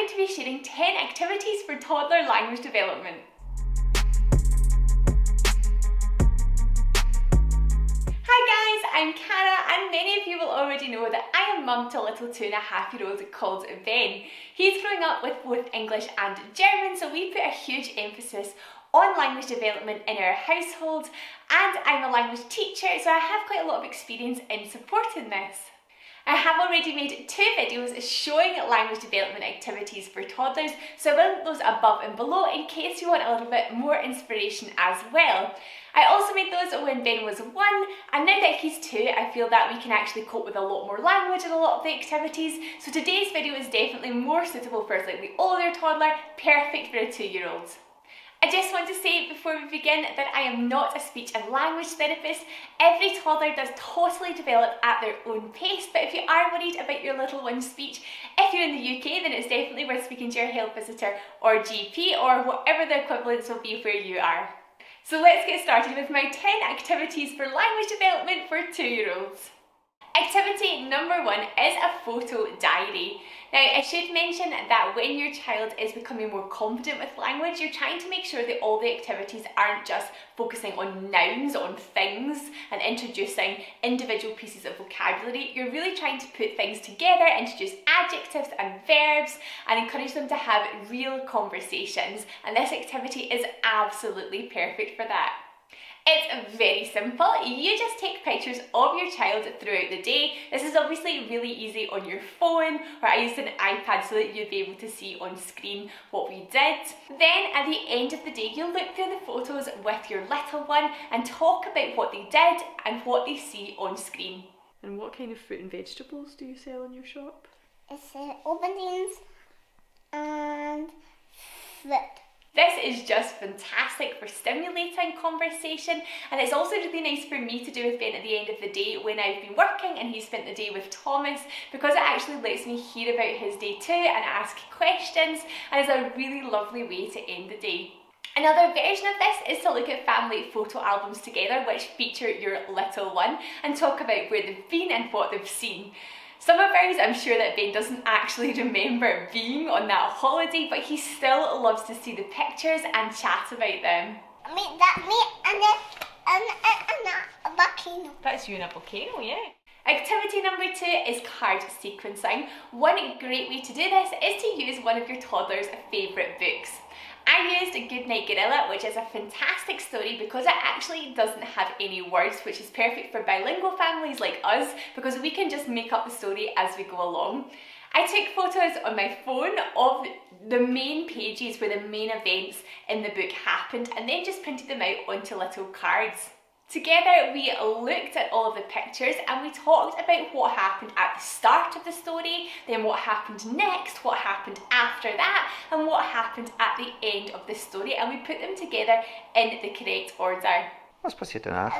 going to be sharing 10 activities for toddler language development. Hi guys, I'm Cara, and many of you will already know that I am mum to a little 2.5-year-old called Ben. He's growing up with both English and German, so we put a huge emphasis on language development in our household, and I'm a language teacher, so I have quite a lot of experience in supporting this. I have already made 2 videos showing language development activities for toddlers, so I will link those above and below in case you want a little bit more inspiration as well. I also made those when Ben was 1, and now that he's 2, I feel that we can actually cope with a lot more language in a lot of the activities, so today's video is definitely more suitable for a slightly older toddler, perfect for a 2-year-old. I just want to say before we begin that I am not a speech and language therapist. Every toddler does totally develop at their own pace, but if you are worried about your little one's speech, if you're in the UK, then it's definitely worth speaking to your health visitor or GP or whatever the equivalents will be where you are. So let's get started with my 10 activities for language development for 2-year-olds. Activity number 1 is a photo diary. Now, I should mention that when your child is becoming more confident with language, you're trying to make sure that all the activities aren't just focusing on nouns, on things, and introducing individual pieces of vocabulary. You're really trying to put things together, introduce adjectives and verbs, and encourage them to have real conversations. And this activity is absolutely perfect for that. It's very simple. You just take pictures of your child throughout the day. This is obviously really easy on your phone, or I used an iPad so that you'd be able to see on screen what we did. Then at the end of the day, you'll look through the photos with your little one and talk about what they did and what they see on screen. And what kind of fruit and vegetables do you sell in your shop? It's aubergines and fruit. This is just fantastic for stimulating conversation, and it's also really nice for me to do with Ben at the end of the day when I've been working and he spent the day with Thomas, because it actually lets me hear about his day too and ask questions, and is a really lovely way to end the day. Another version of this is to look at family photo albums together which feature your little one and talk about where they've been and what they've seen. Some of ours, I'm sure that Ben doesn't actually remember being on that holiday, but he still loves to see the pictures and chat about them. Me and a volcano. That's you and a volcano, yeah. Activity number 2 is card sequencing. One great way to do this is to use one of your toddler's favourite books. I used Goodnight Gorilla, which is a fantastic story because it actually doesn't have any words, which is perfect for bilingual families like us because we can just make up the story as we go along. I took photos on my phone of the main pages where the main events in the book happened and then just printed them out onto little cards. Together we looked at all of the pictures and we talked about what happened at the start of the story, then what happened next, what happened after that, and what happened at the end of the story, and we put them together in the correct order. Was passiert danach?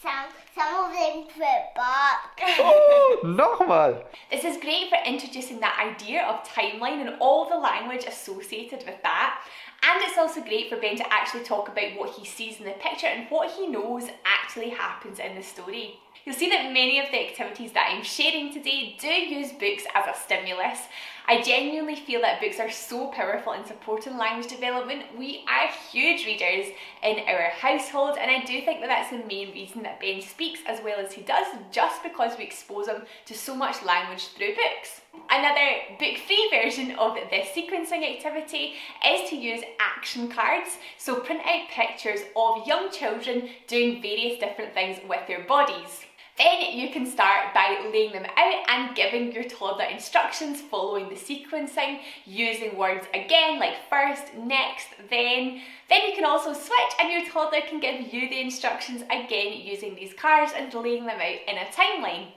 Some of them put back. Oh, nochmal! This is great for introducing that idea of timeline and all the language associated with that. And it's also great for Ben to actually talk about what he sees in the picture and what he knows actually happens in the story. You'll see that many of the activities that I'm sharing today do use books as a stimulus. I genuinely feel that books are so powerful in supporting language development. We are huge readers in our household, and I do think that that's the main reason that Ben speaks as well as he does, just because we expose him to so much language through books. Another book-free version of this sequencing activity is to use action cards. So print out pictures of young children doing various different things with their bodies. Then you can start by laying them out and giving your toddler instructions following the sequencing, using words again like first, next, then. Then you can also switch and your toddler can give you the instructions again using these cards and laying them out in a timeline.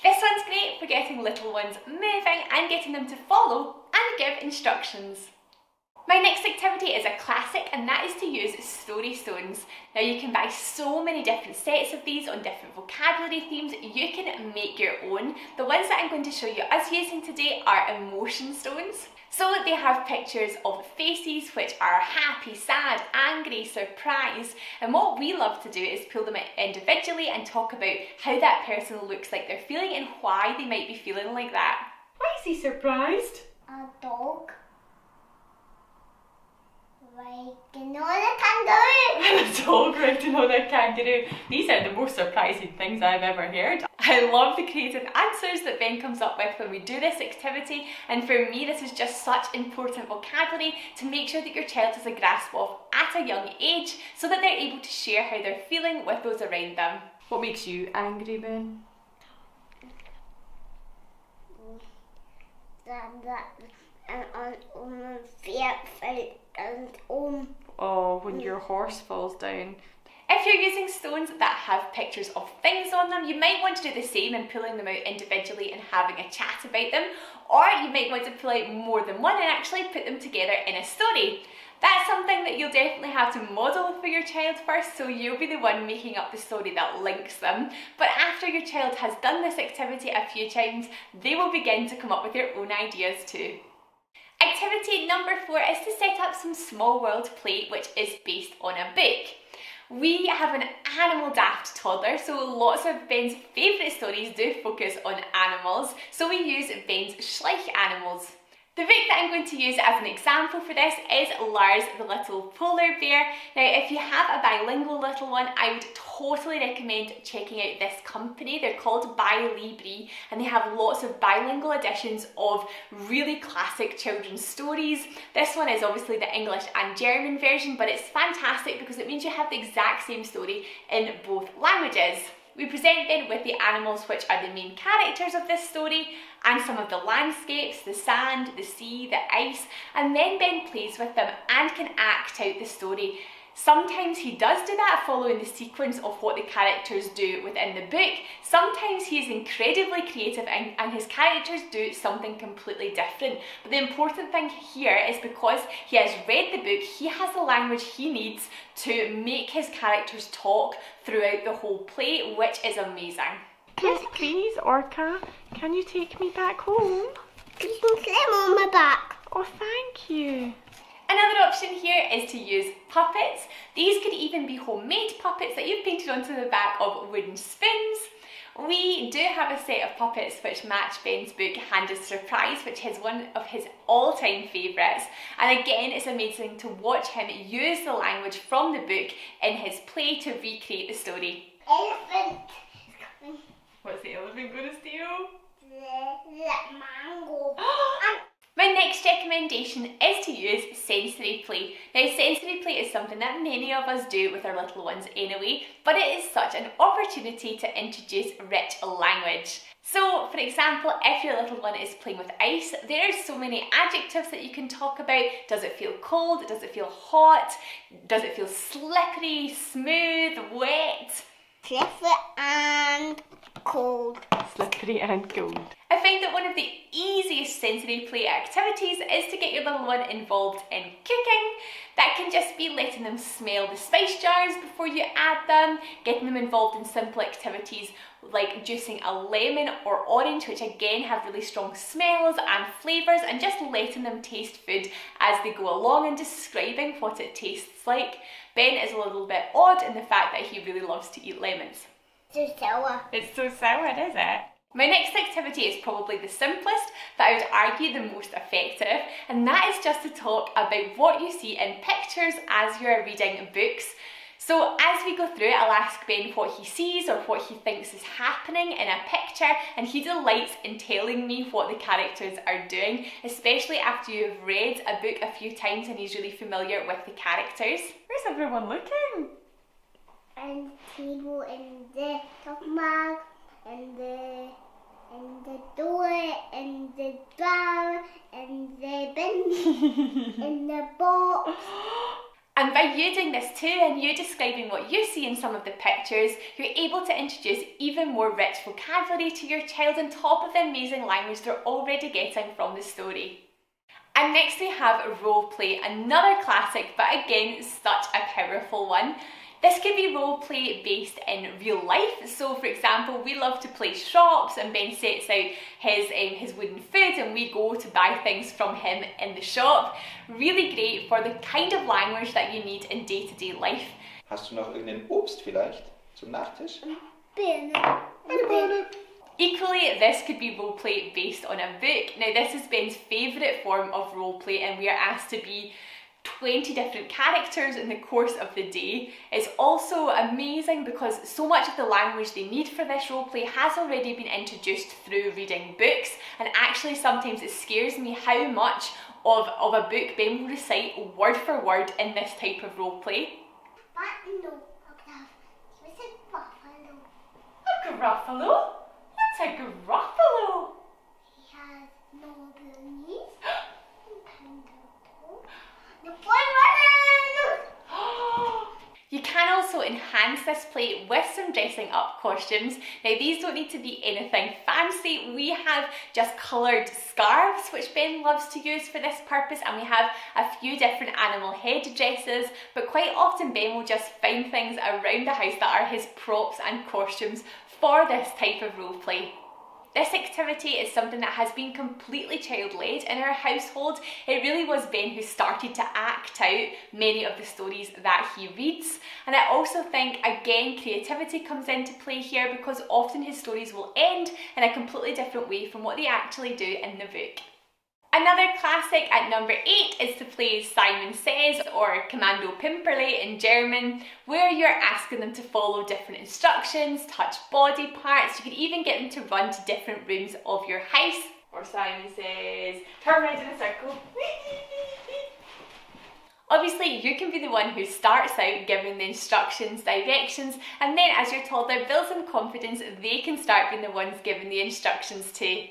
This one's great for getting little ones moving and getting them to follow and give instructions. My next activity is a classic, and that is to use story stones. Now you can buy so many different sets of these on different vocabulary themes. You can make your own. The ones that I'm going to show you us using today are emotion stones. So they have pictures of faces which are happy, sad, angry, surprised, and what we love to do is pull them individually and talk about how that person looks like they're feeling and why they might be feeling like that. Why is he surprised? A dog. Riding on a kangaroo. A dog riding on a kangaroo. These are the most surprising things I've ever heard. I love the creative answers that Ben comes up with when we do this activity, and for me this is just such important vocabulary to make sure that your child has a grasp of at a young age so that they're able to share how they're feeling with those around them. What makes you angry, Ben? Oh, when your horse falls down. If you're using stones that have pictures of things on them, you might want to do the same and pulling them out individually and having a chat about them, or you might want to pull out more than one and actually put them together in a story. That's something that you'll definitely have to model for your child first, so you'll be the one making up the story that links them. But after your child has done this activity a few times, they will begin to come up with their own ideas too. Activity number 4 is to set up some small world play which is based on a book. We have an animal daft toddler, so lots of Ben's favourite stories do focus on animals, so we use Ben's Schleich animals. The book that I'm going to use as an example for this is Lars the Little Polar Bear. Now if you have a bilingual little one, I would totally recommend checking out this company. They're called Bilibri and they have lots of bilingual editions of really classic children's stories. This one is obviously the English and German version, but it's fantastic because it means you have the exact same story in both languages. We present Ben with the animals which are the main characters of this story and some of the landscapes, the sand, the sea, the ice, and then Ben plays with them and can act out the story. Sometimes he does do that following the sequence of what the characters do within the book. Sometimes he is incredibly creative and his characters do something completely different. But the important thing here is because he has read the book, he has the language he needs to make his characters talk throughout the whole play, which is amazing. Please, Orca, can you take me back home? You can climb on my back. Oh, thank you. Another option here is to use puppets. These could even be homemade puppets that you've painted onto the back of wooden spoons. We do have a set of puppets which match Ben's book Hand of Surprise, which is one of his all-time favourites. And again, it's amazing to watch him use the language from the book in his play to recreate the story. Elephant. What's the elephant going to steal? The mango. My next recommendation is to use sensory play. Now sensory play is something that many of us do with our little ones anyway, but it is such an opportunity to introduce rich language. So for example, if your little one is playing with ice, there are so many adjectives that you can talk about. Does it feel cold? Does it feel hot? Does it feel slippery, smooth, wet? Slippery and cold. Slippery and cold. I find that one of the easiest sensory play activities is to get your little one involved in cooking. That can just be letting them smell the spice jars before you add them, getting them involved in simple activities like juicing a lemon or orange, which again have really strong smells and flavours, and just letting them taste food as they go along and describing what it tastes like. Ben is a little bit odd in the fact that he really loves to eat lemons. So sour. It's so sour, is it? My next activity is probably the simplest, but I would argue the most effective, and that is just to talk about what you see in pictures as you are reading books. So as we go through it, I'll ask Ben what he sees or what he thinks is happening in a picture, and he delights in telling me what the characters are doing, especially after you've read a book a few times and he's really familiar with the characters. Where's everyone looking? And the table and the top mug and the door and the jar and the bin and the box. And by you doing this too and you describing what you see in some of the pictures, you're able to introduce even more rich vocabulary to your child on top of the amazing language they're already getting from the story. And next we have role play, another classic, but again, such a powerful one. This could be role play based in real life. So for example, we love to play shops and Ben sets out his wooden food and we go to buy things from him in the shop. Really great for the kind of language that you need in day-to-day life. Hast du noch irgendein Obst vielleicht zum Nachtisch? Birne. Eine Birne. Equally, this could be roleplay based on a book. Now this is Ben's favourite form of roleplay and we are asked to be 20 different characters in the course of the day. It's also amazing because so much of the language they need for this roleplay has already been introduced through reading books, and actually sometimes it scares me how much of a book Ben will recite word for word in this type of roleplay. Buffalo. We said buffalo. A gruffalo? What's a gruffalo? He has no knees. The boy running. You can also enhance this play with some dressing up costumes. Now these don't need to be anything fancy. We have just coloured scarves which Ben loves to use for this purpose, and we have a few different animal head dresses, but quite often Ben will just find things around the house that are his props and costumes for this type of role play. This activity is something that has been completely child-led in our household. It really was Ben who started to act out many of the stories that he reads. And I also think, again, creativity comes into play here because often his stories will end in a completely different way from what they actually do in the book. Another classic at number 8 is to play Simon Says, or Kommando Pimperle in German, where you're asking them to follow different instructions, touch body parts. You could even get them to run to different rooms of your house. Or Simon says, turn right in a circle. Obviously, you can be the one who starts out giving the instructions, directions, and then as your toddler builds in confidence, they can start being the ones giving the instructions too.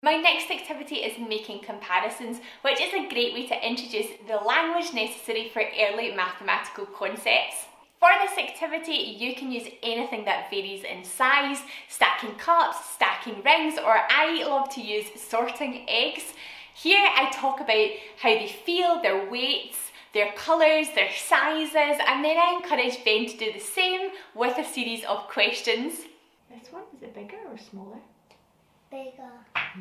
My next activity is making comparisons, which is a great way to introduce the language necessary for early mathematical concepts. For this activity, you can use anything that varies in size, stacking cups, stacking rings, or I love to use sorting eggs. Here I talk about how they feel, their weights, their colours, their sizes, and then I encourage Ben to do the same with a series of questions. This one, is it bigger or smaller? Bigger.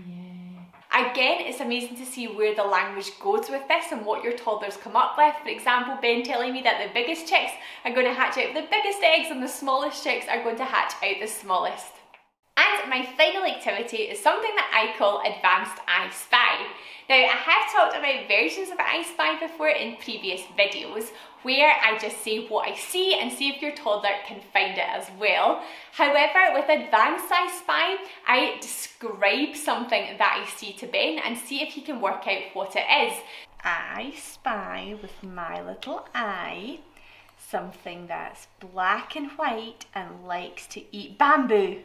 Yeah. Again, it's amazing to see where the language goes with this and what your toddlers come up with. For example, Ben telling me that the biggest chicks are going to hatch out the biggest eggs and the smallest chicks are going to hatch out the smallest. And my final activity is something that I call Advanced I Spy. Now, I have talked about versions of I Spy before in previous videos, where I just say what I see and see if your toddler can find it as well. However, with Advanced I Spy, I describe something that I see to Ben and see if he can work out what it is. I spy with my little eye something that's black and white and likes to eat bamboo.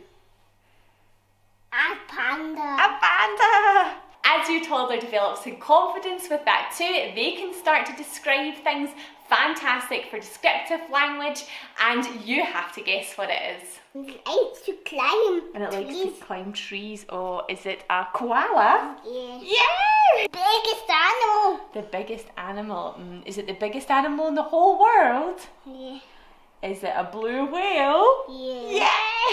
A panda. A panda! As your toddler develops in confidence with that too, they can start to describe things. Fantastic for descriptive language, and you have to guess what it is. It likes to climb. And it likes trees. to climb trees. Oh, is it a koala? Yeah. Yeah! Biggest animal. The biggest animal. Is it the biggest animal in the whole world? Yeah. Is it a blue whale? Yeah.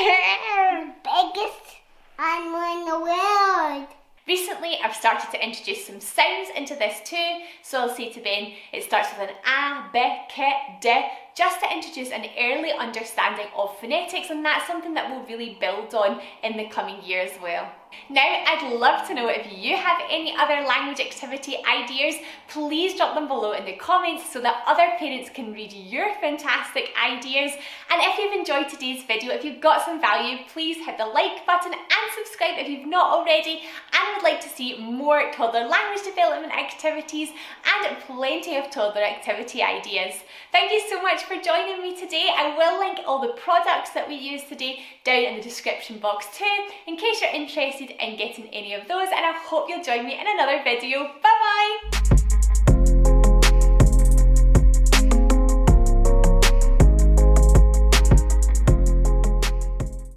Yeah! Biggest animal in the world. Recently, I've started to introduce some sounds into this too. So I'll say to Ben, it starts with an A, B, K, D, just to introduce an early understanding of phonetics, and that's something that we'll really build on in the coming year as well. Now, I'd love to know if you have any other language activity ideas. Please drop them below in the comments so that other parents can read your fantastic ideas. And if you've enjoyed today's video, if you've got some value, please hit the like button and subscribe if you've not already, and would like to see more toddler language development activities and plenty of toddler activity ideas. Thank you so much for joining me today. I will link all the products that we used today down in the description box too, in case you're interested in getting any of those, and I hope you'll join me in another video. Bye bye!